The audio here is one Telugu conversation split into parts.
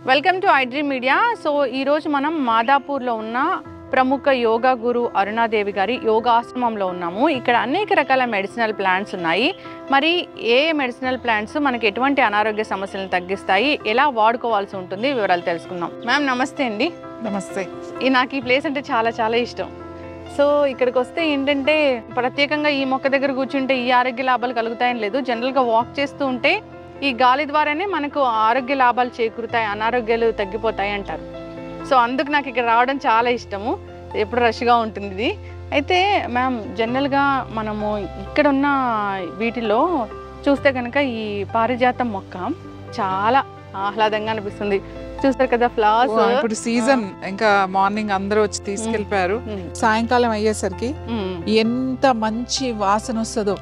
Welcome to iDream media. So ఈరోజు మనం మాదాపూర్లో ఉన్న ప్రముఖ యోగా గురు అరుణాదేవి గారి యోగాశ్రమంలో ఉన్నాము. ఇక్కడ అనేక రకాల మెడిసినల్ ప్లాంట్స్ ఉన్నాయి. మరి ఏ మెడిసినల్ ప్లాంట్స్ మనకి ఎటువంటి అనారోగ్య సమస్యలను తగ్గిస్తాయి, ఎలా వాడుకోవాల్సి ఉంటుంది, వివరాలు తెలుసుకుందాం. మ్యామ్ నమస్తే అండి. నమస్తే. నాకు ఈ ప్లేస్ అంటే చాలా చాలా ఇష్టం. సో ఇక్కడికి వస్తే ఏంటంటే ప్రత్యేకంగా ఈ మొక్క దగ్గర కూర్చుంటే ఈ ఆరోగ్య లాభాలు కలుగుతాయని లేదు. జనరల్గా వాక్ చేస్తూ ఉంటే ఈ గాలి ద్వారానే మనకు ఆరోగ్య లాభాలు చేకూరుతాయి, అనారోగ్యాలు తగ్గిపోతాయి అంటారు. సో అందుకు నాకు ఇక్కడ రావడం చాలా ఇష్టము. ఎప్పుడు రష్గా ఉంటుంది ఇది. అయితే మ్యామ్ జనరల్గా మనము ఇక్కడ ఉన్న వీటిలో చూస్తే కనుక ఈ పారిజాతం మొక్క చాలా ఆహ్లాదంగా అనిపిస్తుంది. చూస్తారు కదా ఫ్లవర్స్. ఇప్పుడు సీజన్ ఇంకా మార్నింగ్ అందరూ వచ్చి తీసుకెళ్ళిపోయారు. సాయంకాలం అయ్యేసరికి ఎంత మంచి వాసన వస్తుందో.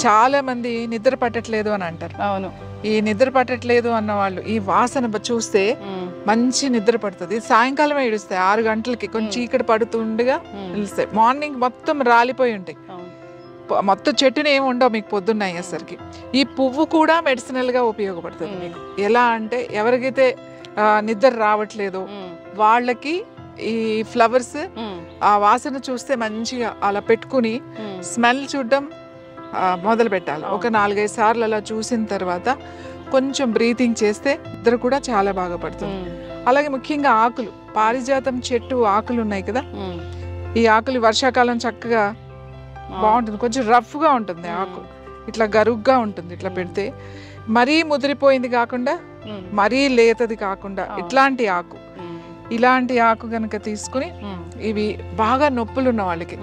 చాలా మంది నిద్ర పట్టట్లేదు అని అంటారు. అవును, ఈ నిద్ర పట్టట్లేదు అన్న వాళ్ళు ఈ వాసన చూస్తే మంచి నిద్ర పడుతుంది. సాయంకాలం ఏడుస్తాయి 6 గంటలకి, కొంచెం చీకటి పడుతుండగా నిలుస్తాయి. మార్నింగ్ మొత్తం రాలిపోయి ఉంటాయి, మొత్తం చెట్టుని ఏమి ఉండవు మీకు పొద్దున్న అయ్యేసరికి. ఈ పువ్వు కూడా మెడిసినల్ గా ఉపయోగపడుతుంది మీకు. ఎలా అంటే ఎవరికైతే నిద్ర రావట్లేదు వాళ్ళకి ఈ ఫ్లవర్స్ ఆ వాసన చూస్తే మంచిగా అలా పెట్టుకుని స్మెల్ చూడడం మొదలు పెట్టాలి. ఒక 4-5 సార్లు అలా చూసిన తర్వాత కొంచెం బ్రీతింగ్ చేస్తే నిద్ర కూడా చాలా బాగా పడుతుంది. అలాగే ముఖ్యంగా ఆకులు, పారిజాతం చెట్టు ఆకులు ఉన్నాయి కదా, ఈ ఆకులు వర్షాకాలం చక్కగా బాగుంటుంది. కొంచెం రఫ్ గా ఉంటుంది ఆకు, ఇట్లా గరుగ్గా ఉంటుంది. ఇట్లా పెడితే మరీ ముదిరిపోయింది కాకుండా మరీ లేతది కాకుండా ఇలాంటి ఆకు గనక తీసుకుని, ఇవి బాగా నొప్పులు ఉన్న వాళ్ళకి,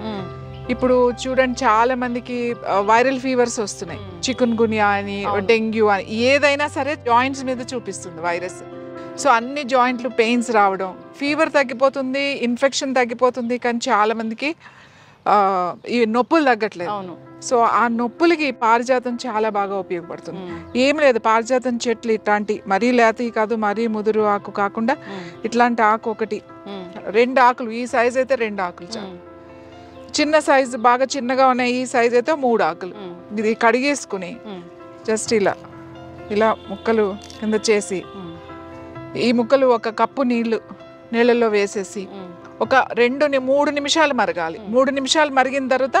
ఇప్పుడు చూడండి చాలా మందికి వైరల్ ఫీవర్స్ వస్తున్నాయి. చికున్ గున్యా అని, డెంగ్యూ అని, ఏదైనా సరే జాయింట్స్ మీద చూపిస్తుంది వైరస్. సో అన్ని జాయింట్లు పెయిన్స్ రావడం, ఫీవర్ తగ్గిపోతుంది, ఇన్ఫెక్షన్ తగ్గిపోతుంది, కానీ చాలా మందికి ఈ నొప్పులు తగ్గట్లేదు. సో ఆ నొప్పులకి పారిజాతం చాలా బాగా ఉపయోగపడుతుంది. ఏం లేదు, పారిజాతం చెట్లు ఇట్లాంటి మరీ లేతవి కాదు, మరీ ముదురు ఆకు కాకుండా ఇట్లాంటి ఆకు ఒకటి, 2 ఆకులు, ఈ సైజ్ అయితే 2 ఆకులు చాలు. చిన్న సైజు బాగా చిన్నగా ఉన్నాయి ఈ సైజ్ అయితే 3 ఆకులు. ఇది కడిగేసుకుని జస్ట్ ఇలా ముక్కలు కింద చేసి, ఈ ముక్కలు 1 కప్పు నీళ్ళల్లో వేసేసి ఒక 2-3 నిమిషాలు మరగాలి. 3 నిమిషాలు మరిగిన తర్వాత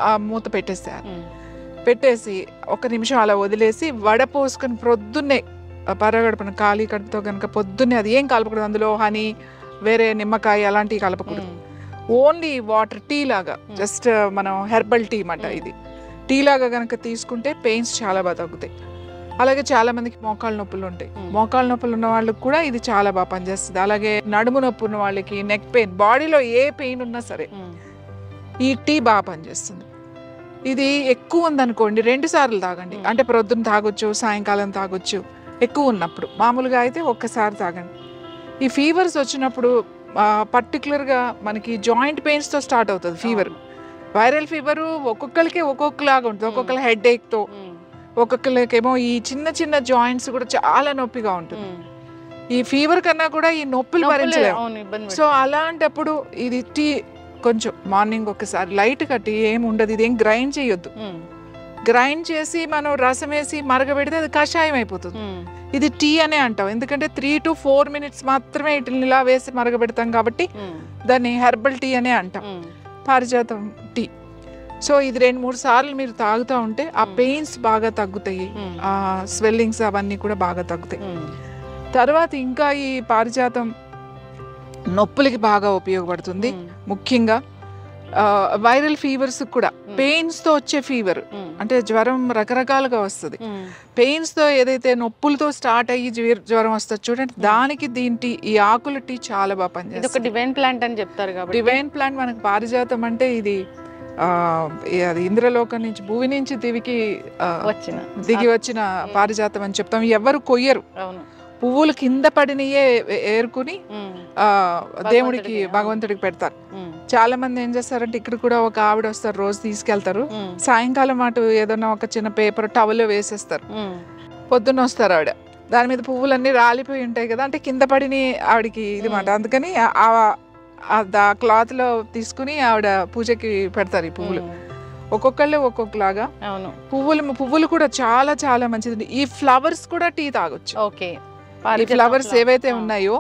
ఆ మూత పెట్టేసి 1 నిమిషం అలా వదిలేసి వడపోసుకొని ప్రొద్దున్నే పరగడుపున ఖాళీ కడుపుతో కనుక పొద్దున్నే, అది ఏం కలపకూడదు, అందులో హనీ, వేరే నిమ్మకాయ అలాంటివి కలపకూడదు. ఓన్లీ వాటర్, టీ లాగా, జస్ట్ మనం హెర్బల్ టీ మాట. ఇది టీ లాగా కనుక తీసుకుంటే పెయిన్స్ చాలా బాగా తగ్గుతాయి. అలాగే చాలా మందికి మోకాళ్ళ నొప్పులు ఉంటాయి. మోకాళ్ళ నొప్పులు ఉన్న వాళ్ళకి కూడా ఇది చాలా బాగా పనిచేస్తుంది. అలాగే నడుము నొప్పి ఉన్న వాళ్ళకి, నెక్ పెయిన్, బాడీలో ఏ పెయిన్ ఉన్నా సరే ఈ టీ బాగా పనిచేస్తుంది. ఇది ఎక్కువ ఉందనుకోండి 2 సార్లు తాగండి. అంటే ప్రొద్దున తాగొచ్చు, సాయంకాలం తాగొచ్చు. ఎక్కువ ఉన్నప్పుడు, మామూలుగా అయితే 1 సారి తాగండి. ఈ ఫీవర్స్ వచ్చినప్పుడు పర్టికులర్గా మనకి జాయింట్ పెయిన్స్తో స్టార్ట్ అవుతుంది ఫీవర్. వైరల్ ఫీవరు ఒక్కొక్కరికి ఒక్కొక్కలాగా ఉంటుంది. ఒక్కొక్కరు హెడ్ ఏక్తో, ఒక్కొక్కరికేమో ఈ చిన్న చిన్న జాయింట్స్ కూడా చాలా నొప్పిగా ఉంటుంది. ఈ ఫీవర్ కన్నా కూడా ఈ నొప్పులు భరించలేము. సో అలాంటప్పుడు ఇది టీ కొంచెం మార్నింగ్ ఒకసారి లైట్గా, టీ ఏమి ఉండదు, ఇదేం గ్రైండ్ చేయొద్దు. గ్రైండ్ చేసి మనం రసం వేసి మరగబెడితే అది కషాయం అయిపోతుంది. ఇది టీ అనే అంటాం, ఎందుకంటే 3 to 4 minutes మాత్రమే ఇట్లా ఇలా వేసి మరగబెడతాం కాబట్టి దాన్ని హెర్బల్ టీ అనే అంటాం, పారిజాతం టీ. సో ఇది 2-3 సార్లు మీరు తాగుతూ ఉంటే ఆ పెయిన్స్ బాగా తగ్గుతాయి, ఆ స్వెల్లింగ్స్ అవన్నీ కూడా బాగా తగ్గుతాయి. తర్వాత ఇంకా ఈ పారిజాతం నొప్పులకి బాగా ఉపయోగపడుతుంది. ముఖ్యంగా వైరల్ ఫీవర్స్ కూడా, పెయిన్స్ తో వచ్చే ఫీవర్ అంటే జ్వరం రకరకాలుగా వస్తుంది. పెయిన్స్ తో ఏదైతే నొప్పులతో స్టార్ట్ అయ్యి జ్వరం వస్తుంది చూడండి, దానికి ఈ ఆకుల టీ చాలా బాగా పనిచేస్తుంది. డివైన్ ప్లాంట్ అని చెప్తారు కాబట్టి, డివైన్ ప్లాంట్ మనకి పారిజాతం అంటే ఇది అది ఇంద్రలోకం నుంచి, భూమి నుంచి దిగి వచ్చిన పారిజాతం అని చెప్తాం. ఎవరు కొయ్యరు, పువ్వులు కింద పడినయే ఏరుకుని దేవుడికి, భగవంతుడికి పెడతారు. చాలా మంది ఏం చేస్తారంటే, ఇక్కడ కూడా ఒక ఆవిడ వస్తారు, రోజు తీసుకెళ్తారు. సాయంకాలం అటు ఏదన్నా ఒక చిన్న పేపర్ టవల్ వేసేస్తారు. పొద్దున్న వస్తారు ఆవిడ, దాని మీద పువ్వులన్నీ రాలిపోయి ఉంటాయి కదా, అంటే కింద పడిని ఆవిడకి ఇది మాట. అందుకని ఆ క్లాత్ లో తీసుకుని ఆవిడ పూజకి పెడతారు ఈ పువ్వులు. ఒక్కొక్కళ్ళు ఒక్కొక్కలాగా. పువ్వులు కూడా చాలా చాలా మంచిది. ఈ ఫ్లవర్స్ కూడా టీ తాగొచ్చు. ఈ ఫ్లవర్స్ ఏవైతే ఉన్నాయో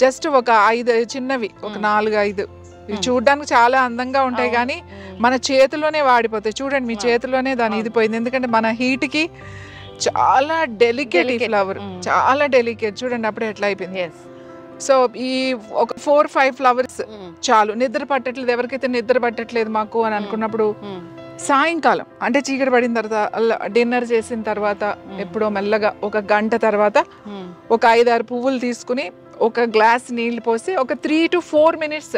జస్ట్ ఒక 5 చిన్నవి, ఒక 4-5 ఇవి చూడడానికి చాలా అందంగా ఉంటాయి కానీ మన చేతిలోనే వాడిపోతాయి. చూడండి మీ చేతిలోనే దాని ఇది పోయింది, ఎందుకంటే మన హీట్ కి చాలా డెలికేట్ ఈ ఫ్లవర్, చాలా డెలికేట్. చూడండి అప్పుడే ఎట్లా అయిపోయింది. సో ఈ ఒక 4-5 ఫ్లవర్స్ చాలు. నిద్ర పట్టట్లేదు, ఎవరికైతే నిద్ర పట్టట్లేదు మాకు అని అనుకున్నప్పుడు సాయంకాలం అంటే చీకటి పడిన తర్వాత డిన్నర్ చేసిన తర్వాత ఎప్పుడో మెల్లగా ఒక గంట తర్వాత ఒక 5-6 పువ్వులు తీసుకుని ఒక గ్లాస్ నీళ్లు పోసి ఒక 3 to 4 minutes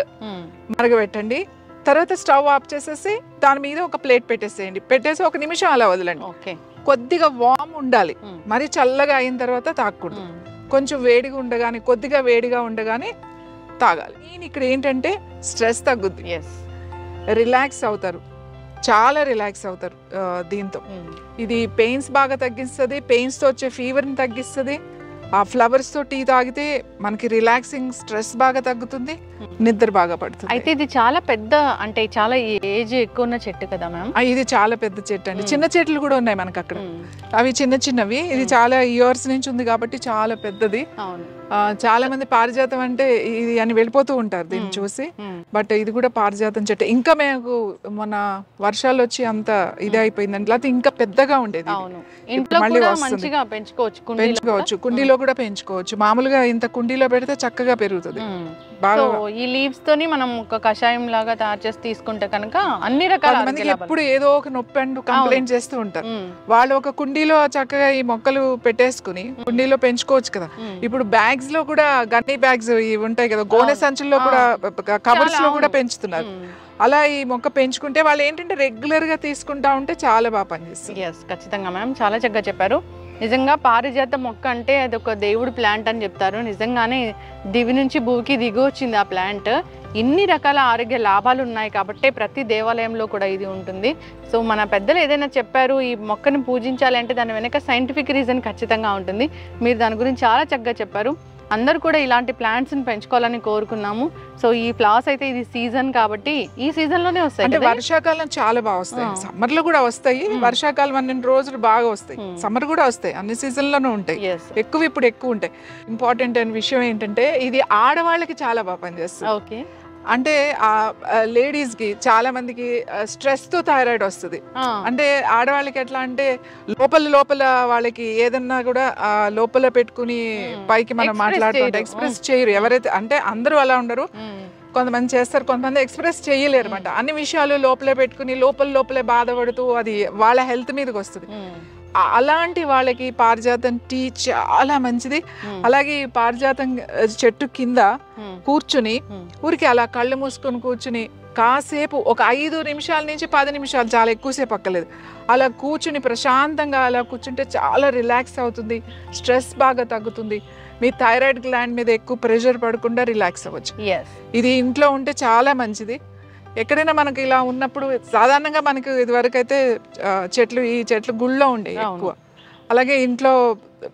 మరగబెట్టండి. తర్వాత స్టవ్ ఆఫ్ చేసేసి దాని మీద ఒక ప్లేట్ పెట్టేసేయండి. పెట్టేసి 1 నిమిషం అలా వదలండి. కొద్దిగా వామ్ ఉండాలి, మరి చల్లగా అయిన తర్వాత తాగకూడదు. కొంచెం వేడిగా ఉండగానే, కొద్దిగా వేడిగా ఉండగానే తాగాలి. నేను ఇక్కడ ఏంటంటే స్ట్రెస్ తగ్గుద్ది, రిలాక్స్ అవుతారు, చాలా రిలాక్స్ అవుతారు దీంతో. ఇది పెయిన్స్ బాగా తగ్గిస్తుంది, పెయిన్స్ తో వచ్చే ఫీవర్ ని తగ్గిస్తుంది. ఆ ఫ్లవర్స్ తో టీ తాగితే మనకి రిలాక్సింగ్, స్ట్రెస్ బాగా తగ్గుతుంది, నిద్ర బాగా పడుతుంది. అయితే ఇది చాలా పెద్ద, అంటే చాలా ఏజ్ ఎక్కువ ఉన్న చెట్టు కదా మ్యామ్? ఇది చాలా పెద్ద చెట్టు అండి. చిన్న చెట్లు కూడా ఉన్నాయి మనకు అక్కడ, అవి చిన్న చిన్నవి. ఇది చాలా ఇయర్స్ నుంచి ఉంది కాబట్టి చాలా పెద్దది. చాలా మంది పారిజాతం అంటే ఇది అని వెళ్ళిపోతూ ఉంటారు దీన్ని చూసి, బట్ ఇది కూడా పారిజాతం చెట్టు. ఇంకా మేము మన వర్షాలు వచ్చి అంత ఇది అయిపోయిందండి, లేకపోతే ఇంకా పెద్దగా ఉండేది. మళ్ళీ పెంచుకోవచ్చు, కుండీలో కూడా పెంచుకోవచ్చు. మామూలుగా ఇంత కుండీలో పెడితే చక్కగా పెరుగుతుంది. ఈ లీవ్స్ తోని మనం ఒక కషాయం లాగా తయారు చేసి తీసుకుంటే కనుక అన్ని రకాల మందికి ఎప్పుడు ఏదో ఒక నొప్పి అంటూ కంప్లైంట్ చేస్తూ ఉంటారు. వాళ్ళు ఒక కుండీలో చక్కగా ఈ మొక్కలు పెట్టేసుకుని కుండీలో పెంచుకోవచ్చు కదా. ఇప్పుడు బ్యాగ్స్ లో కూడా, గన్నీ బ్యాగ్స్ ఇవి ఉంటాయి కదా, గోనె సంచుల్లో కూడా, కవర్స్ లో కూడా పెంచుతున్నారు. అలా ఈ మొక్క పెంచుకుంటే వాళ్ళు ఏంటంటే రెగ్యులర్ గా తీసుకుంటా ఉంటే చాలా బాగా పనిచేస్తుంది. ఖచ్చితంగా మ్యామ్, చాలా చక్కగా చెప్పారు. నిజంగా పారిజాత మొక్క అంటే అది ఒక దేవుడు ప్లాంట్ అని చెప్తారు. నిజంగానే దివి నుంచి భూమికి దిగి వచ్చింది ఆ ప్లాంట్. ఇన్ని రకాల ఆరోగ్య లాభాలు ఉన్నాయి కాబట్టి ప్రతి దేవాలయంలో కూడా ఇది ఉంటుంది. సో మన పెద్దలు ఏదైనా చెప్పారు ఈ మొక్కను పూజించాలి అంటే దాని వెనక సైంటిఫిక్ రీజన్ ఖచ్చితంగా ఉంటుంది. మీరు దాని గురించి చాలా చక్కగా చెప్పారు. అందరూ కూడా ఇలాంటి ప్లాంట్స్ని పెంచుకోవాలని కోరుకున్నాము. సో ఈ ఫ్లవర్స్ అయితే ఇది సీజన్ కాబట్టి ఈ సీజన్ లోనే వస్తాయి. అంటే వర్షాకాలం చాలా బాగా వస్తాయి, సమ్మర్ లో కూడా వస్తాయి. వర్షాకాలం 12 రోజులు బాగా వస్తాయి, సమ్మర్ కూడా వస్తాయి, అన్ని సీజన్ లోనూ ఉంటాయి. ఎక్కువ ఇప్పుడు ఎక్కువ ఉంటాయి. ఇంపార్టెంట్ అయిన విషయం ఏంటంటే ఇది ఆడవాళ్ళకి చాలా బాగా పనిచేస్తుంది. అంటే ఆ లేడీస్ కి చాలా మందికి స్ట్రెస్ తో థైరాయిడ్ వస్తుంది. అంటే ఆడవాళ్ళకి ఎట్లా అంటే లోపల వాళ్ళకి ఏదన్నా కూడా లోపల పెట్టుకుని పైకి మనం మాట్లాడుతుంటే ఎక్స్ప్రెస్ చేయరు. ఎవరైతే అంటే అందరూ అలా ఉండరు, కొంతమంది చేస్తారు, కొంతమంది ఎక్స్ప్రెస్ చేయలేరు అనమాట. అన్ని విషయాలు లోపలే పెట్టుకుని లోపలే బాధపడుతూ అది వాళ్ళ హెల్త్ మీదకి వస్తుంది. అలాంటి వాళ్ళకి పారిజాతం టీ చాలా మంచిది. అలాగే పారిజాతం చెట్టు కింద కూర్చుని ఊరికి అలా కళ్ళు మూసుకొని కూర్చుని కాసేపు ఒక 5 నిమిషాల నుంచి 10 నిమిషాలు, చాలా ఎక్కువసేపు అక్కర్లేదు, అలా కూర్చుని ప్రశాంతంగా అలా కూర్చుంటే చాలా రిలాక్స్ అవుతుంది, స్ట్రెస్ బాగా తగ్గుతుంది. మీ థైరాయిడ్ గ్లాండ్ మీద ఎక్కువ ప్రెషర్ పడకుండా రిలాక్స్ అవ్వచ్చు. ఇది ఇంట్లో ఉంటే చాలా మంచిది. ఎక్కడైనా మనకి ఇలా ఉన్నప్పుడు సాధారణంగా మనకి ఇదివరకు అయితే ఈ చెట్లు గుళ్ళో ఉండేవి ఎక్కువ, అలాగే ఇంట్లో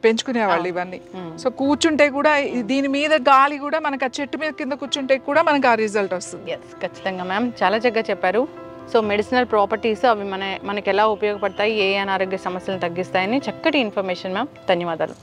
పెంచుకునేవాళ్ళు ఇవన్నీ. సో కూర్చుంటే కూడా దీని మీద గాలి కూడా మనకి ఆ చెట్టు మీద కింద కూర్చుంటే కూడా మనకి ఆ రిజల్ట్ వస్తుంది. ఖచ్చితంగా మ్యామ్, చాలా చక్కగా చెప్పారు. సో మెడిసినల్ ప్రాపర్టీస్ అవి మనకి ఎలా ఉపయోగపడతాయి, ఏ అనారోగ్య సమస్యలను తగ్గిస్తాయని చక్కటి ఇన్ఫర్మేషన్ మ్యామ్. ధన్యవాదాలు.